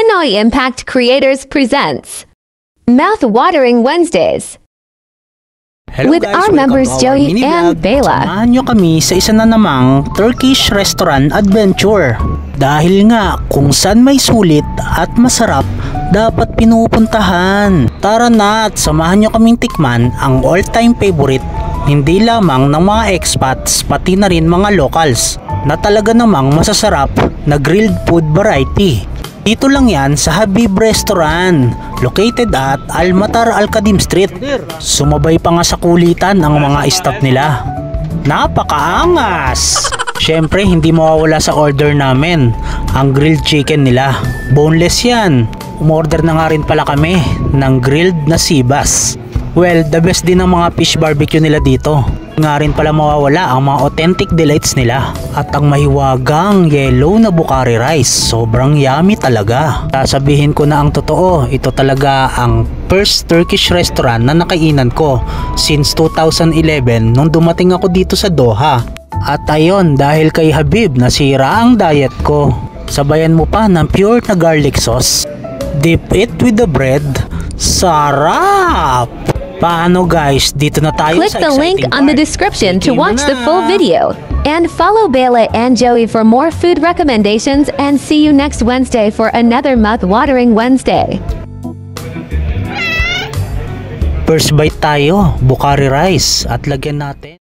Pinoy Impact Creators presents Mouth-Watering Wednesdays. Hello With guys, our welcome members to our Joey mini and vlog. Bella. Samahan nyo kami sa isa na namang Turkish restaurant adventure. Dahil nga kung saan may sulit at masarap, dapat pinupuntahan. Tara na at samahan nyo kaming tikman ang all-time favorite, hindi lamang ng mga expats pati na rin mga locals, na talaga namang masasarap na grilled food variety. Dito lang yan sa Habib Restaurant, located at Almatar Al-Qadim Street. Sumabay pa nga sa kulitan ang mga staff nila. Napakaangas! Syempre hindi mawawala sa order namin ang grilled chicken nila. Boneless yan. Umorder na nga rin pala kami ng grilled na sibas. Well, the best din ang mga fish barbecue nila dito. Nga rin pala mawawala ang mga authentic delights nila. At ang mahiwagang yellow na Bukhari rice. Sobrang yummy talaga. Sasabihin ko na ang totoo, ito talaga ang first Turkish restaurant na nakainan ko since 2011 nung dumating ako dito sa Doha. At ayon, dahil kay Habib nasira ang diet ko. Sabayan mo pa ng pure na garlic sauce. Dip it with the bread. Sarap! Paano guys, dito na tayo Click sa the link exciting on the part. description to Sige watch mo the na. full video. And follow Bella and Joey for more food recommendations, and see you next Wednesday for another mouth-watering Wednesday. First bite tayo, Bukhari rice at lagyan natin